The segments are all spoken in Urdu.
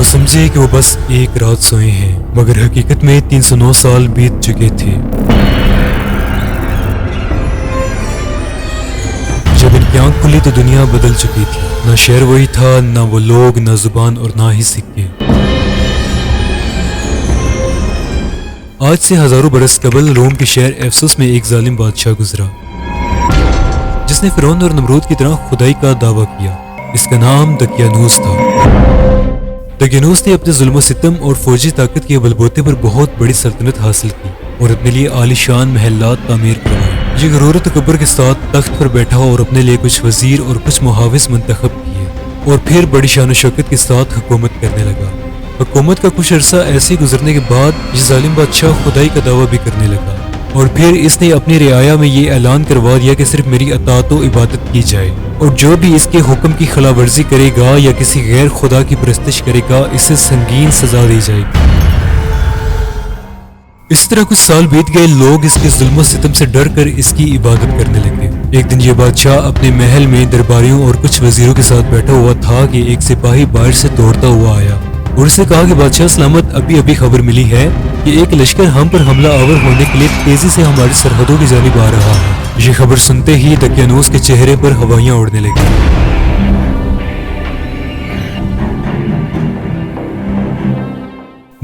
وہ سمجھے کہ وہ بس ایک رات سوئے ہیں، مگر حقیقت میں 309 سال بیت چکے تھے۔ جب ان کی آنکھ کھلی تو دنیا بدل چکی تھی، نہ شہر وہی تھا، نہ وہ لوگ، نہ زبان اور نہ ہی سکے۔ آج سے ہزاروں برس قبل روم کے شہر افسس میں ایک ظالم بادشاہ گزرا جس نے فرعون اور نمرود کی طرح خدائی کا دعویٰ کیا۔ اس کا نام دقیانوس تھا۔ دقیانوس نے اپنے ظلم و ستم اور فوجی طاقت کے بلبوتے پر بہت بڑی سلطنت حاصل کی اور اپنے لیے عالی شان محلات تعمیر کروائے۔ یہ غرور و تکبر کے ساتھ تخت پر بیٹھا اور اپنے لیے کچھ وزیر اور کچھ محافظ منتخب کیے اور پھر بڑی شان و شوکت کے ساتھ حکومت کرنے لگا۔ حکومت کا کچھ عرصہ ایسے گزرنے کے بعد یہ ظالم بادشاہ خدائی کا دعویٰ بھی کرنے لگا اور پھر اس نے اپنی رعایا میں یہ اعلان کروا دیا کہ صرف میری اطاعت و عبادت کی جائے، اور جو بھی اس کے حکم کی خلاف ورزی کرے گا یا کسی غیر خدا کی پرستش کرے گا اسے سنگین سزا دی جائے گی۔ اسی طرح کچھ سال بیت گئے، لوگ اس کے ظلم و ستم سے ڈر کر اس کی عبادت کرنے لگے۔ ایک دن یہ بادشاہ اپنے محل میں درباریوں اور کچھ وزیروں کے ساتھ بیٹھا ہوا تھا کہ ایک سپاہی باہر سے دوڑتا ہوا آیا اور اس نے کہا کہ بادشاہ سلامت، ابھی خبر ملی ہے کہ ایک لشکر ہم پر حملہ آور ہونے کے لیے تیزی سے ہماری سرحدوں کی جانب آ رہا ہے۔ یہ خبر سنتے ہی دقیانوس کے چہرے پر ہوائیاں اڑنے لگیں۔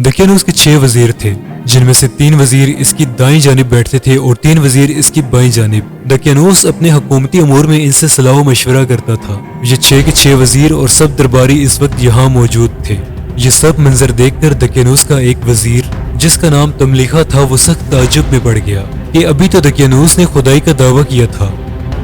دقیانوس کے 6 وزیر تھے، جن میں سے 3 وزیر اس کی دائیں جانب بیٹھتے تھے اور 3 وزیر اس کی بائیں جانب۔ دقیانوس اپنے حکومتی امور میں ان سے صلاح و مشورہ کرتا تھا۔ یہ 6 کے 6 وزیر اور سب درباری اس وقت یہاں موجود تھے۔ یہ سب منظر دیکھ کر دقیانوس کا ایک وزیر جس کا نام تملیخا تھا وہ سخت تعجب میں پڑ گیا کہ ابھی تو دقیانوس نے خدائی کا دعویٰ کیا تھا،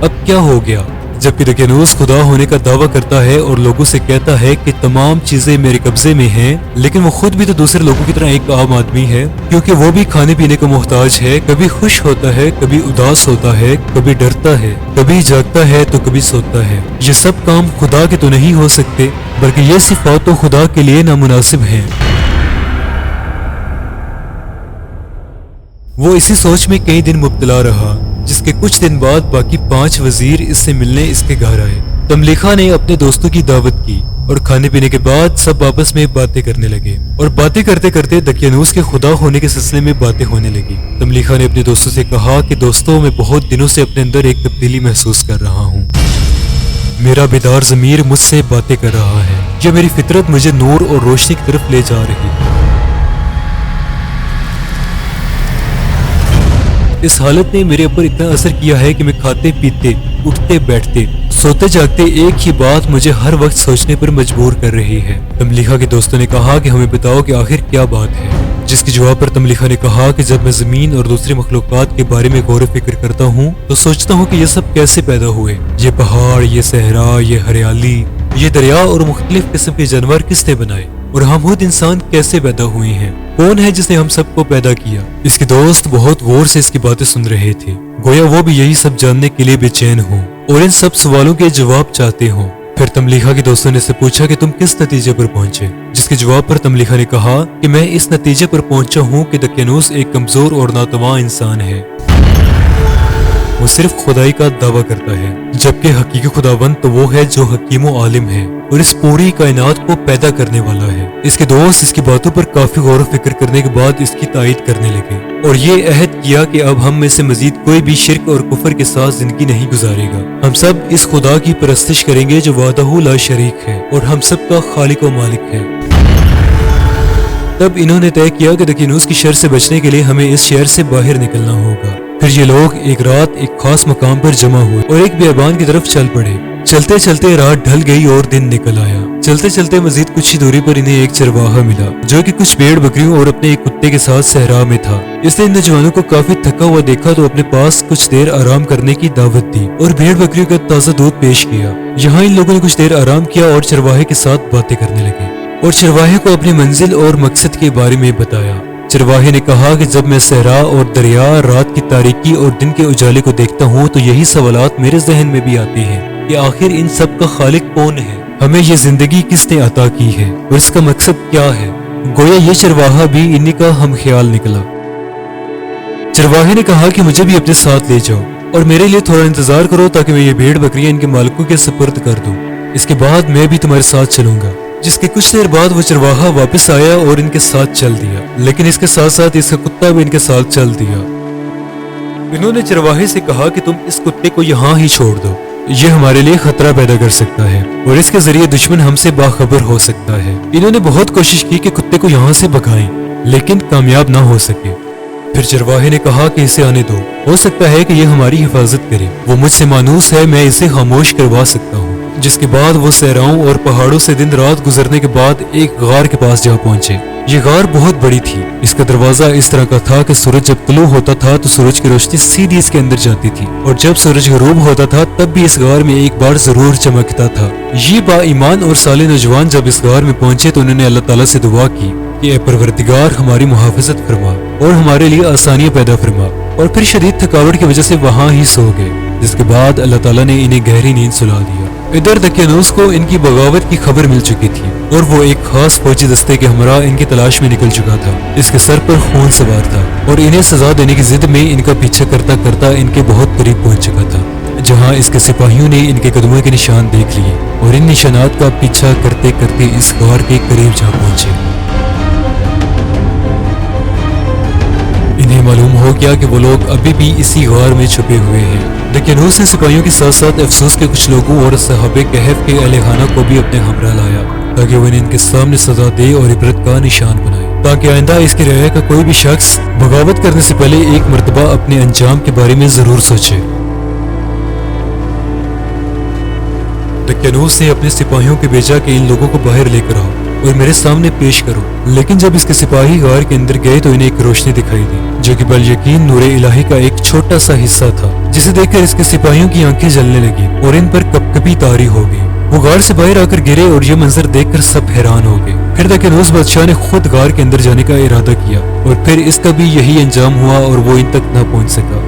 اب کیا ہو گیا؟ جبکہ دقیانوس خدا ہونے کا دعویٰ کرتا ہے اور لوگوں سے کہتا ہے کہ تمام چیزیں میرے قبضے میں ہیں، لیکن وہ خود بھی تو دوسرے لوگوں کی طرح ایک عام آدمی ہے، کیونکہ وہ بھی کھانے پینے کا محتاج ہے، کبھی خوش ہوتا ہے، کبھی اداس ہوتا ہے، کبھی ڈرتا ہے، کبھی جاگتا ہے تو کبھی سوتا ہے۔ یہ سب کام خدا کے تو نہیں ہو سکتے، بلکہ یہ صفات تو خدا کے لیے نامناسب ہیں۔ وہ اسی سوچ میں کئی دن مبتلا رہا، جس کے کچھ دن بعد باقی 5 وزیر اس سے ملنے اس کے گھر آئے۔ تملیخا نے اپنے دوستوں کی دعوت کی اور کھانے پینے کے بعد سب آپس میں باتیں کرنے لگے اور باتیں کرتے کرتے دقیانوس کے خدا ہونے کے سلسلے میں باتیں ہونے لگی۔ تملیخا نے اپنے دوستوں سے کہا کہ دوستوں، میں بہت دنوں سے اپنے اندر ایک تبدیلی محسوس کر رہا ہوں۔ میرا بیدار ضمیر مجھ سے باتیں کر رہا ہے، یا میری فطرت مجھے نور اور روشنی کی طرف لے جا رہی ہے۔ اس حالت نے میرے اوپر اتنا اثر کیا ہے کہ میں کھاتے پیتے، اٹھتے بیٹھتے، سوتے جاگتے ایک ہی بات مجھے ہر وقت سوچنے پر مجبور کر رہی ہے۔ تملیخا کے دوستوں نے کہا کہ ہمیں بتاؤ کہ آخر کیا بات ہے، جس کے جواب پر تملیخا نے کہا کہ جب میں زمین اور دوسری مخلوقات کے بارے میں غور و فکر کرتا ہوں تو سوچتا ہوں کہ یہ سب کیسے پیدا ہوئے، یہ پہاڑ، یہ صحرا، یہ ہریالی، یہ دریا اور مختلف قسم کے جانور کس نے بنائے، اور ہم خود انسان کیسے پیدا ہوئے ہیں، کون ہے جس نے ہم سب کو پیدا کیا۔ اس کے دوست بہت غور سے اس کی باتیں سن رہے تھے، گویا وہ بھی یہی سب جاننے کے لیے بے چین ہوں اور ان سب سوالوں کے جواب چاہتے ہوں۔ پھر تملیخا کے دوستوں نے سے پوچھا کہ تم کس نتیجے پر پہنچے، جس کے جواب پر تملیخا نے کہا کہ میں اس نتیجے پر پہنچا ہوں کہ دقیانوس ایک کمزور اور ناتواں انسان ہے، وہ صرف خدائی کا دعویٰ کرتا ہے، جبکہ حقیقی خداوند تو وہ ہے جو حکیم و عالم ہے اور اس پوری کائنات کو پیدا کرنے والا ہے۔ اس کے دوست اس کی باتوں پر کافی غور و فکر کرنے کے بعد اس کی تائید کرنے لگے اور یہ عہد کیا کہ اب ہم میں سے مزید کوئی بھی شرک اور کفر کے ساتھ زندگی نہیں گزارے گا، ہم سب اس خدا کی پرستش کریں گے جو وحدہ لا شریک ہے اور ہم سب کا خالق و مالک ہے۔ تب انہوں نے طے کیا کہ دقیانوس کی شر سے بچنے کے لیے ہمیں اس شہر سے باہر نکلنا ہوگا۔ پھر یہ لوگ ایک رات ایک خاص مقام پر جمع ہوئے اور ایک بیابان کی طرف چل پڑے۔ چلتے چلتے رات ڈھل گئی اور دن نکل آیا۔ چلتے چلتے مزید کچھ ہی دوری پر انہیں ایک چرواہا ملا جو کہ کچھ بھیڑ بکریوں اور اپنے ایک کتے کے ساتھ صحرا میں تھا۔ اس نے ان نوجوانوں کو کافی تھکا ہوا دیکھا تو اپنے پاس کچھ دیر آرام کرنے کی دعوت دی اور بھیڑ بکریوں کا تازہ دودھ پیش کیا۔ یہاں ان لوگوں نے کچھ دیر آرام کیا اور چرواہے کے ساتھ باتیں کرنے لگے اور چرواہے کو اپنی منزل اور مقصد کے بارے میں بتایا۔ چرواہے نے کہا کہ جب میں صحرا اور دریا، رات کی تاریکی اور دن کے اجالے کو دیکھتا ہوں تو یہی سوالات میرے ذہن میں بھی آتے ہیں کہ آخر ان سب کا خالق کون ہے، ہمیں یہ زندگی کس نے عطا کی ہے اور اس کا مقصد کیا ہے۔ گویا یہ چرواہا بھی انہی کا ہم خیال نکلا۔ چرواہے نے کہا کہ مجھے بھی اپنے ساتھ لے جاؤ اور میرے لیے تھوڑا انتظار کرو تاکہ میں یہ بھیڑ بکریاں ان کے مالکوں کے سپرد کر دوں، اس کے بعد میں بھی تمہارے ساتھ چلوں گا۔ جس کے کچھ دیر بعد وہ چرواہا واپس آیا اور ان کے ساتھ چل دیا، لیکن اس کے ساتھ ساتھ اس کا کتا بھی ان کے ساتھ چل دیا۔ انہوں نے چرواہے سے کہا کہ تم اس کتے کو یہاں ہی چھوڑ دو، یہ ہمارے لیے خطرہ پیدا کر سکتا ہے اور اس کے ذریعے دشمن ہم سے باخبر ہو سکتا ہے۔ انہوں نے بہت کوشش کی کہ کتے کو یہاں سے بھگائیں، لیکن کامیاب نہ ہو سکے۔ پھر چرواہے نے کہا کہ اسے آنے دو، ہو سکتا ہے کہ یہ ہماری حفاظت کرے، وہ مجھ سے مانوس ہے، میں اسے خاموش کروا سکتا ہوں۔ جس کے بعد وہ صحراؤں اور پہاڑوں سے دن رات گزرنے کے بعد ایک غار کے پاس جا پہنچے۔ یہ غار بہت بڑی تھی، اس کا دروازہ اس طرح کا تھا کہ سورج جب طلوع ہوتا تھا تو سورج کی روشنی سیدھی اس کے اندر جاتی تھی، اور جب سورج غروب ہوتا تھا تب بھی اس غار میں ایک بار ضرور چمکتا تھا۔ یہ با ایمان اور صالح نوجوان جب اس غار میں پہنچے تو انہوں نے اللہ تعالیٰ سے دعا کی کہ اے پروردگار ہماری محافظت فرما اور ہمارے لیے آسانیاں پیدا فرما، اور پھر شدید تھکاوٹ کی وجہ سے وہاں ہی سو گئے، جس کے بعد اللہ تعالیٰ نے انہیں گہری نیند سلا دیا۔ ادھر دقیانوس کو ان کی بغاوت کی خبر مل چکی تھی اور وہ ایک خاص فوجی دستے کے ہمراہ ان کی تلاش میں نکل چکا تھا۔ اس کے سر پر خون سوار تھا اور انہیں سزا دینے کی ضد میں ان کا پیچھا کرتا کرتا ان کے بہت قریب پہنچ چکا تھا، جہاں اس کے سپاہیوں نے ان کے قدموں کے نشان دیکھ لیے اور ان نشانات کا پیچھا کرتے کرتے اس غار کے قریب جا پہنچے۔ انہیں معلوم ہو گیا کہ وہ لوگ ابھی بھی اسی غار میں چھپے ہوئے ہیں۔ دقیانوس نے سپاہیوں کے ساتھ ساتھ افسوس کے کچھ لوگوں اور صحابہ کہف کے اہل خانہ کو بھی اپنے ہمراہ لایا تاکہ وہ انہیں ان کے سامنے سزا دے اور عبرت کا نشان بنائے، تاکہ آئندہ اس کی رعایا کا کوئی بھی شخص بغاوت کرنے سے پہلے ایک مرتبہ اپنے انجام کے بارے میں ضرور سوچے۔ دقیانوس نے اپنے سپاہیوں کو بھیجا کہ ان لوگوں کو باہر لے کر آؤ اور میرے سامنے پیش کرو، لیکن جب اس کے سپاہی غار کے اندر گئے تو انہیں ایک روشنی دکھائی دی جو کہ بال یقین نور الہی کا ایک چھوٹا سا حصہ تھا، جسے دیکھ کر اس کے سپاہیوں کی آنکھیں جلنے لگی اور ان پر کپ کپی طاری ہو گئی۔ وہ غار سے باہر آ کر گرے اور یہ منظر دیکھ کر سب حیران ہو گئے۔ پھر دقیانوس بادشاہ نے خود غار کے اندر جانے کا ارادہ کیا اور پھر اس کا بھی یہی انجام ہوا اور وہ ان تک نہ پہنچ سکا۔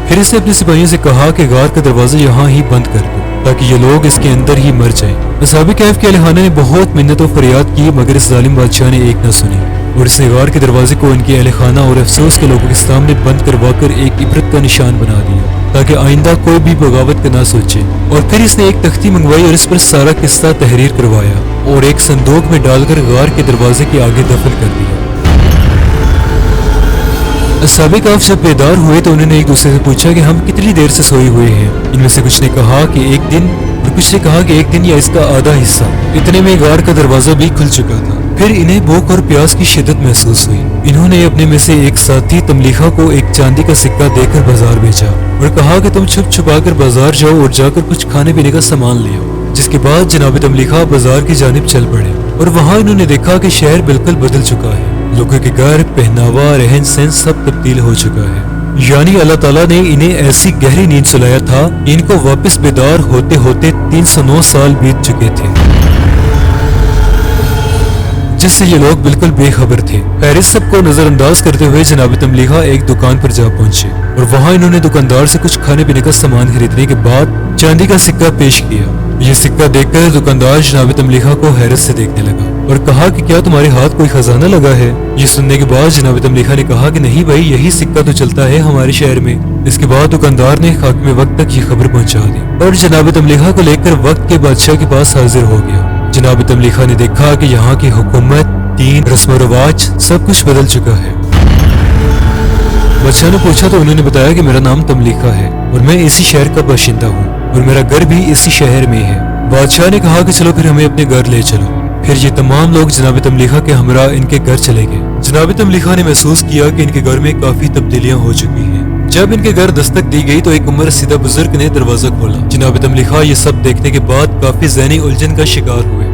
پھر اس نے اپنے سپاہیوں سے کہا کہ غار کا دروازہ یہاں ہی بند کر دو تاکہ یہ لوگ اس کے اندر ہی مر جائیں۔ اصحاب کہف کے اہل خانہ نے بہت منت و فریاد کی مگر اس ظالم بادشاہ نے ایک نہ سنی اور اس نے غار کے دروازے کو ان کے اہل خانہ اور افسوس کے لوگوں کے سامنے بند کروا کر ایک عبرت کا نشان بنا دیا تاکہ آئندہ کوئی بھی بغاوت کا نہ سوچے۔ اور پھر اس نے ایک تختی منگوائی اور اس پر سارا قصہ تحریر کروایا اور ایک صندوق میں ڈال کر غار کے دروازے کے آگے دفن کر دیا۔ اصحاب کہف جب بیدار ہوئے تو انہوں نے ایک دوسرے سے پوچھا کہ ہم کتنی دیر سے سوئے ہوئے ہیں۔ ان میں سے کچھ نے کہا کہ ایک دن اور کچھ نے کہا کہ ایک دن یا اس کا آدھا حصہ۔ اتنے میں غار کا دروازہ بھی کھل چکا تھا۔ پھر انہیں بھوک اور پیاس کی شدت محسوس ہوئی۔ انہوں نے اپنے میں سے ایک ساتھی تملیحہ کو ایک چاندی کا سکہ دے کر بازار بھیجا اور کہا کہ تم چھپ چھپا کر بازار جاؤ اور جا کر کچھ کھانے پینے کا سامان لے آؤ۔ جس کے بعد جناب تملیحہ بازار کی جانب چل پڑے اور وہاں انہوں نے دیکھا کہ شہر بالکل بدل چکا ہے، لوگوں کے گھر، پہناوا، رہن سہن سب تبدیل ہو چکا ہے۔ یعنی اللہ تعالیٰ نے انہیں ایسی گہری نیند سلایا تھا ان کو واپس بیدار ہوتے ہوتے 309 سال بیت چکے تھے، جس سے یہ لوگ بالکل بے خبر تھے۔ خیر اس سب کو نظر انداز کرتے ہوئے جناب تملیحہ ایک دکان پر جا پہنچے اور وہاں انہوں نے دکاندار سے کچھ کھانے پینے کا سامان خریدنے کے بعد چاندی کا سکہ پیش کیا۔ یہ سکہ دیکھ کر دکاندار جناب تملیحہ کو حیرت سے دیکھنے لگا اور کہا کہ کیا تمہارے ہاتھ کوئی خزانہ لگا ہے؟ یہ سننے کے بعد جناب تملیحہ نے کہا کہ نہیں بھائی، یہی سکہ تو چلتا ہے ہمارے شہر میں۔ اس کے بعد دکاندار نے حاکم وقت تک یہ خبر پہنچا دی اور جناب تملیحہ کو لے کر وقت کے بادشاہ کے پاس حاضر ہو گیا۔ جناب تملیحہ نے دیکھا کہ یہاں کی حکومت، دین، رسم و رواج سب کچھ بدل چکا ہے۔ بادشاہ نے پوچھا تو انہوں نے بتایا کہ میرا نام تملیحہ ہے اور میں اسی شہر کا باشندہ ہوں اور میرا گھر بھی اسی شہر میں ہے۔ بادشاہ نے کہا کہ چلو پھر ہمیں اپنے گھر لے چلو۔ پھر یہ تمام لوگ جناب تملیحہ کے ہمراہ ان کے گھر چلے گئے۔ جناب تملیحہ نے محسوس کیا کہ ان کے گھر میں کافی تبدیلیاں ہو چکی ہیں۔ جب ان کے گھر دستک دی گئی تو ایک عمر رسیدہ بزرگ نے دروازہ کھولا۔ جناب تملیحہ یہ سب دیکھنے کے بعد کافی ذہنی الجھن کا شکار ہوئے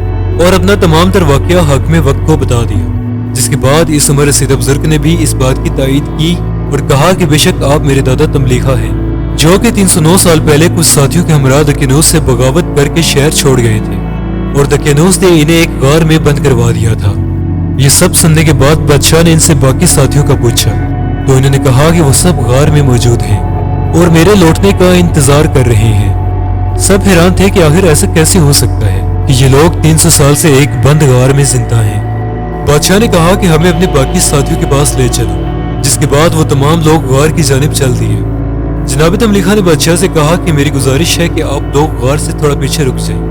اور اپنا تمام تر واقعہ حاکم وقت کو بتا دیا، جس کے بعد اس عمر رسیدہ بزرگ نے بھی اس بات کی تائید کی اور کہا کہ بے شک آپ میرے دادا تملیحہ ہیں جو کہ 309 سال پہلے کچھ ساتھیوں کے ہمراہ دقیانوس سے بغاوت کر کے شہر چھوڑ گئے تھے اور دقیانوس نے انہیں ایک غار میں بند کروا دیا تھا۔ یہ سب سننے کے بعد بادشاہ نے ان سے باقی ساتھیوں کا پوچھا تو انہوں نے کہا کہ وہ سب غار میں موجود ہیں اور میرے لوٹنے کا انتظار کر رہے ہیں۔ سب حیران تھے کہ آخر ایسا کیسے ہو سکتا ہے کہ یہ لوگ 300 سال سے ایک بند غار میں زندہ ہیں۔ بادشاہ نے کہا کہ ہمیں اپنے باقی ساتھیوں کے پاس لے چلو، جس کے بعد وہ تمام لوگ غار کی جانب چل دیے۔ جناب تملیخا نے بادشاہ سے کہا کہ میری گزارش ہے کہ آپ لوگ غار سے تھوڑا پیچھے رک جائیں،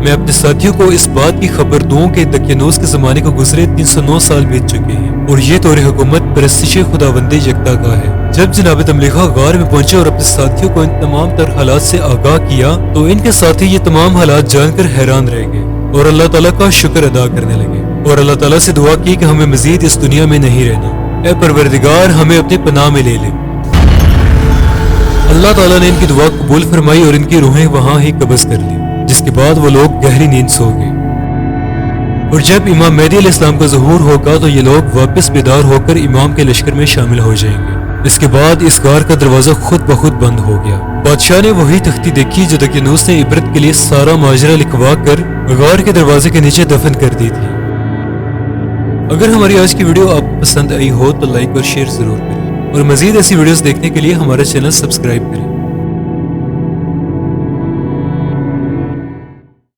میں اپنے ساتھیوں کو اس بات کی خبر دوں کہ دقیانوس کے زمانے کو گزرے 309 سال بیت چکے ہیں اور یہ طور حکومت پرستش خداوند یکتا کا ہے۔ جب جناب تملیخا غار میں پہنچے اور اپنے ساتھیوں کو ان تمام تر حالات سے آگاہ کیا تو ان کے ساتھی یہ تمام حالات جان کر حیران رہ گئے اور اللہ تعالیٰ کا شکر ادا کرنے لگے اور اللہ تعالیٰ سے دعا کی کہ ہمیں مزید اس دنیا میں نہیں رہنا، اے پروردگار ہمیں اپنے پناہ میں لے لے۔ اللہ تعالیٰ نے ان کی دعا قبول فرمائی اور ان کی روحیں وہاں ہی قبض کر لی، جس کے بعد وہ لوگ گہری نیند سو گئے۔ اور جب امام مہدی علیہ السلام کا ظہور ہوگا تو یہ لوگ واپس بیدار ہو کر امام کے لشکر میں شامل ہو جائیں گے۔ اس کے بعد اس غار کا دروازہ خود بخود بند ہو گیا۔ بادشاہ نے وہی تختی دیکھی جو دقیانوس نے عبرت کے لیے سارا ماجرا لکھوا کر غار کے دروازے کے نیچے دفن کر دی تھی۔ اگر ہماری آج کی ویڈیو آپ کو پسند آئی ہو تو لائک اور شیئر ضرور کریں اور مزید ایسی ویڈیوز دیکھنے کے لیے ہمارا چینل سبسکرائب کریں۔